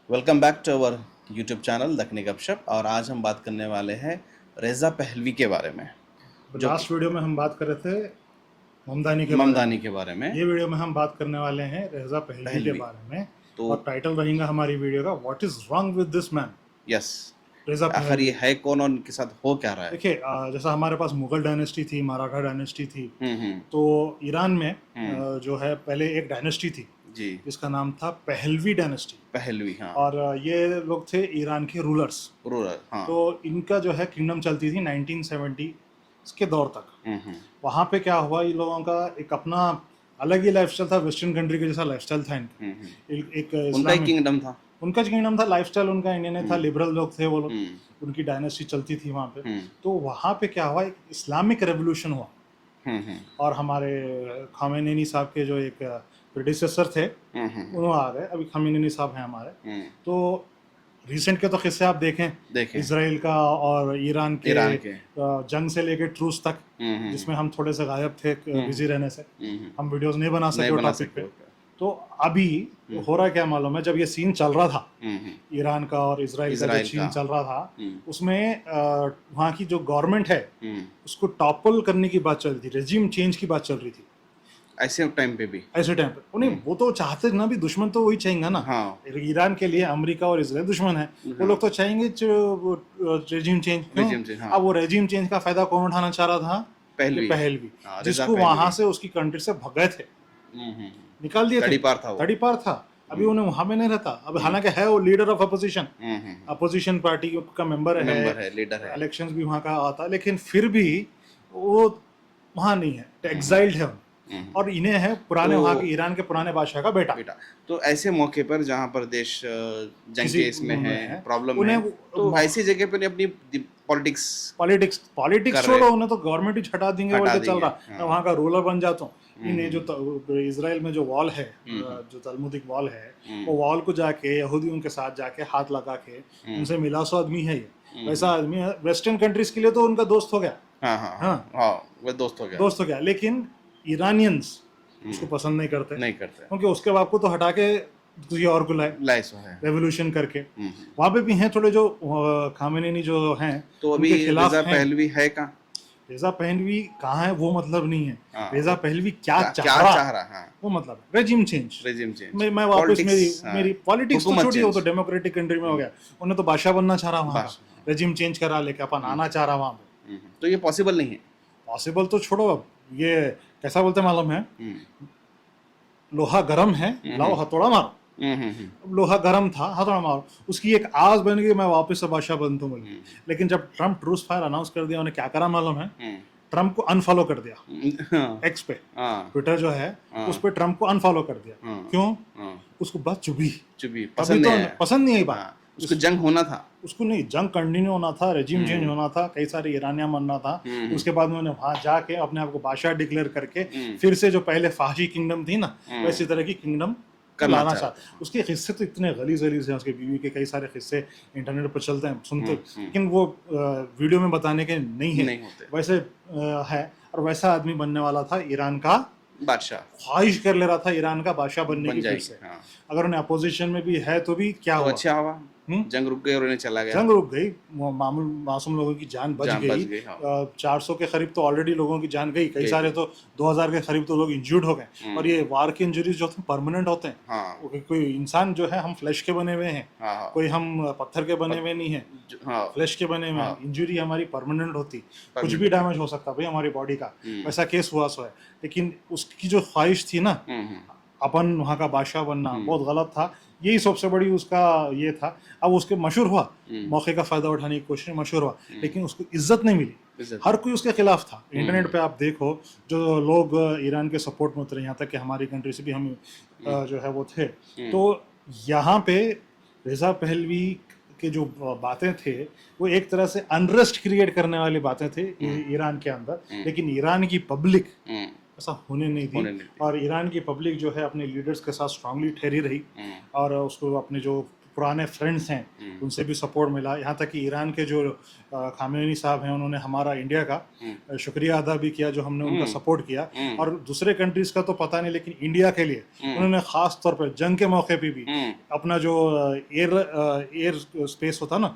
Welcome back to our YouTube channel Dakhni Gapshap. और आज हम बात करने वाले हैं रेज़ा पहलवी के बारे में, जो कि लास्ट वीडियो में हम बात कर रहे थे ममदानी के बारे में। ममदानी के बारे में। ये वीडियो में हम बात करने वाले हैं रेजा पहलवी के पहलवी बारे में। तो और टाइटल रहेगा हमारी वीडियो का what is wrong with this man, yes, रेजा आखिर पहलवी। ये है कौन और उनके साथ हो क्या रहा है। देखिए, जैसा हमारे पास मुगल डायनेस्टी थी, मराठा डायनेस्टी थी, हम्म। तो ईरान में जो है पहले एक डायनेस्टी थी जी, जिसका नाम था पहलवी डायनेस्टी। पहलवी, हाँ। और ये लोग थे ईरान के रूलर्स। रूरल, हाँ। तो इनका जो है किंगडम चलती थी 1970 के दौर तक। हम्म। वहाँ पे क्या हुआ, इन लोगों का एक अपना अलग ही लाइफस्टाइल था, वेस्टर्न कंट्री के जैसा लाइफस्टाइल था इनका। एक उनका ही इस्लामिक किंगडम था। उनका जो किंगडम था, लाइफस्टाइल उनका इंडियन था, लिबरल लोग थे वो लोग, हम्म। उनकी डायनेस्टी चलती थी वहाँ पे। हम्म। तो वहाँ पे क्या हुआ, एक इस्लामिक रेवोल्यूशन हुआ। हम्म। और हमारे खामेनेनी साहब के जो एक प्रेडिसेसर थे उन्होंने आ गए, अभी खामेनेनी साहब हैं हमारे। तो रिसेंट के तो किस्से आप देखें, इसराइल का और ईरान के जंग से लेके ट्रूस तक, जिसमें हम थोड़े से गायब थे बिजी रहने से, हम वीडियोस नहीं बना सके टॉपिक पे। तो अभी हो रहा क्या मालूम है, जब ये सीन चल रहा था ईरान का और इसराइल का जो सीन चल रहा था, उसमें वहाँ की जो गवर्नमेंट है उसको टॉपल करने की बात चल रही थी, रेजिम चेंज की बात चल रही थी। ऐसे टाइम पे भी, ऐसे टाइम पे उन्हें वो तो चाहते ना, भी दुश्मन तो वही चाहेंगे ना। हाँ। ईरान के लिए अमेरिका और इसराइल दुश्मन है, वो लोग तो चाहेंगे रेजिम चेंज। हाँ। अब वो रेजिम चेंज का फायदा कौन उठाना चाह रहा था? पहलवी, जिसको वहां से उसकी कंट्री से भगाए थे, निकाल दिए थे, तड़ीपार था। अभी उन्हें वहां में नहीं रहता। अब हालांकि है वो leader of opposition, opposition party का मेंबर है, लीडर है, इलेक्शंस भी वहां का आता, लेकिन फिर भी वो वहां नहीं है, एक्साइल्ड है। और इन्हें है पुराने वहाँ के ईरान के पुराने बादशाह का बेटा। तो ऐसे मौके पर जहाँ पर देश जंग के इसमें है, प्रॉब्लम उन्हें है, तो ऐसी जगह पर अपनी पॉलिटिक्स छोड़ो, उन्हें तो गवर्नमेंट ही हटा देंगे बोल के चल रहा। मैं वहाँ का रूलर बन जाता हूँ। इन्हें जो इसराइल में जो वॉल है, जो तलमुदिक वॉल है, वो वॉल को जाके यहूदियों के साथ जाके हाथ लगा के उनसे मिला सो आदमी है ये। वैसा आदमी वेस्टर्न कंट्रीज के लिए तो उनका दोस्त हो गया। वो दोस्त हो गया, लेकिन ईरानियंस उसको पसंद नहीं करते क्योंकि उसके बाप को तो हटा के किसी और को लाए रेवोल्यूशन करके। वहाँ पे भी हैं थोड़े जो खामेनेनी जो हैं, तो अभी रेजा पहलवी है कहाँ? रेजा पहलवी कहाँ है वो मतलब नहीं है, रेजा पहलवी क्या चाह रहा वो मतलब रेजिम चेंज। मैं वापस मेरी पॉलिटिक्स तो छोड़ी, वो तो डेमोक्रेटिक कंट्री में हो गया, उन्हें तो बादशाह बनना चाह रहा वहाँ, रेजिम चेंज करा लेके अपन आना चाह रहा वहाँ पे। तो ये पॉसिबल नहीं है। पॉसिबल तो छोड़ो, अब ये कैसा बोलते मालूम है, लोहा गरम है, लाओ हथौड़ा मारो। लोहा गरम था, हथौड़ा मारो, उसकी एक आवाज बन गई, मैं वापस से बादशाह बनता हूँ। लेकिन जब ट्रम्प ट्रूस फायर अनाउंस कर दिया, उन्हें क्या करा मालूम है? ट्रम्प को अनफॉलो कर दिया एक्स पे, ट्विटर जो है उस पे ट्रम्प को अनफॉलो कर दिया। क्यों? उसको बात चुभी, पसंद नहीं आई बात। उसको जंग होना था, उसको नहीं, जंग कंटिन्यू होना था, रेजिम चेंज होना था, कई सारे ईरानिया बनना था। उसके बाद उन्होंने वहां जाके अपने आप को बादशाह डिक्लेयर करके फिर से जो पहले फाही किंगडम थी ना, वैसी तरह की किंगडम लाना चाहता। उसके किस्से तो इतने गलीज हैं, उसके बीवी के कई सारे किस्से इंटरनेट पर चलते हैं, सुनते, लेकिन वो वीडियो में बताने के नहीं है। वैसे है, और वैसा आदमी बनने वाला था ईरान का बादशाह, ख्वाहिश कर ले रहा था ईरान का बादशाह बनने की फिर से। अगर उन्हें अपोजिशन में भी है तो भी क्या हुआ? अच्छा हुआ, जंग रुक गई और उन्हें चला गया। जंग रुक गई, मासूम लोगों की जान बच गई। 400 के करीब तो ऑलरेडी लोगों की जान गई, कई सारे तो 2000 के करीब तो लोग इंजर्ड हो गए। और ये वार के इंजरीज जो परमानेंट होते हैं। कोई इंसान जो है, हम फ्लैश के बने हुए हैं, कोई हम पत्थर के बने हुए नहीं है, फ्लैश के बने हुए हैं। इंजरी हमारी परमानेंट होती, कुछ भी डैमेज हो सकता भाई हमारी बॉडी का, वैसा केस हुआ सो है। लेकिन उसकी जो ख्वाहिश थी ना, अपन वहाँ का बादशाह बनना, बहुत गलत था। यही सबसे बड़ी उसका ये था। अब उसके मशहूर हुआ, मौके का फायदा उठाने की कोशिश, मशहूर हुआ, लेकिन उसको इज्जत नहीं मिली। हर कोई उसके खिलाफ था। इंटरनेट पे आप देखो, जो लोग ईरान के सपोर्ट में उतरे, यहाँ तक कि हमारी कंट्री से भी हम जो है वो थे। तो यहाँ पे रेजा पहलवी के जो बातें थे, वो एक तरह से अनरेस्ट क्रिएट करने वाली बातें थे ईरान के अंदर। लेकिन ईरान की पब्लिक ऐसा होने नहीं दी। और ईरान की पब्लिक जो है अपने लीडर्स के साथ स्ट्रांगली ठहरी रही, और उसको अपने जो पुराने फ्रेंड्स हैं उनसे भी सपोर्ट मिला। यहाँ तक कि ईरान के जो खामेनी साहब हैं उन्होंने हमारा इंडिया का शुक्रिया अदा भी किया जो हमने उनका सपोर्ट किया। और दूसरे कंट्रीज का तो पता नहीं, लेकिन इंडिया के लिए उन्होंने खास तौर पर जंग के मौके पे भी अपना जो एयर स्पेस होता ना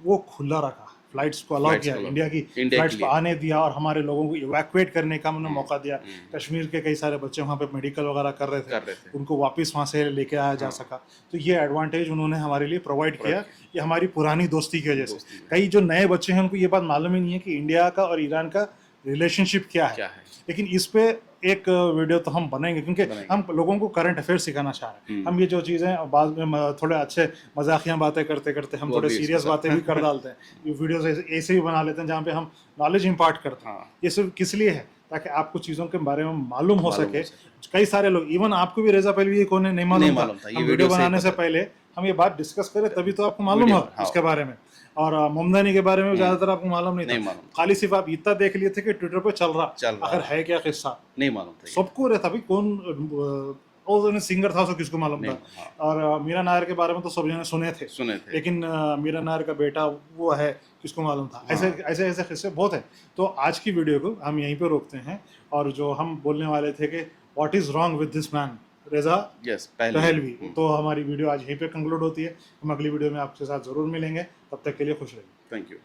वो खुला रखा, फ्लाइट्स को अलाउ किया, इंडिया की फ्लाइट्स को आने दिया और हमारे लोगों को इवैक्यूएट करने का हमने मौका दिया। कश्मीर के कई सारे बच्चे वहाँ पे मेडिकल वगैरह कर रहे थे, उनको वापस वहाँ से लेके आया जा सका। तो ये एडवांटेज उन्होंने हमारे लिए प्रोवाइड किया, ये हमारी पुरानी दोस्ती की वजह से। कई जो नए बच्चे हैं उनको ये बात मालूम ही नहीं है कि इंडिया का और ईरान का रिलेशनशिप क्या है। लेकिन इस पे एक वीडियो तो हम बनाएंगे क्योंकि हम लोगों को करंट अफेयर सिखाना चाह रहे हैं। हम ये जो चीज़ें बाद में थोड़े अच्छे मजाकिया बातें करते करते हम थोड़े सीरियस बातें भी कर डालते हैं, ये वीडियोस ऐसे भी बना लेते हैं जहाँ पे हम नॉलेज इम्पार्ट करते हैं। ये सिर्फ किस लिए है ताकि आपको चीज़ों के बारे में मालूम हो सके। कई सारे लोग, इवन आपको भी रेजा पहलवी कौन है नहीं मालूम था, हम वीडियो बनाने से पहले हम ये बात डिस्कस करें तभी तो आपको मालूम हो इसके बारे में। और ममदानी के बारे में ज्यादातर आपको मालूम नहीं था, खाली सिर्फ आप इतना देख लिए थे कि ट्विटर पे चल रहा आखिर है क्या किस्सा, नहीं मालूम था सबको रहता भाई कौन सिंगर था उसको किसको मालूम था। और मीरा नायर के बारे में तो सब जने सुने थे, लेकिन मीरा नायर का बेटा वो है किसको मालूम था। ऐसे ऐसे ऐसे किस्से बहुत है। तो आज की वीडियो को हम यहीं पे रोकते हैं और जो हम बोलने वाले थे कि what is wrong with this man रेजा पहलवी, तो हमारी वीडियो आज यहीं पे कंक्लूड होती है। हम अगली वीडियो में आपके साथ जरूर मिलेंगे, तब तक के लिए खुश रहिए। Thank you.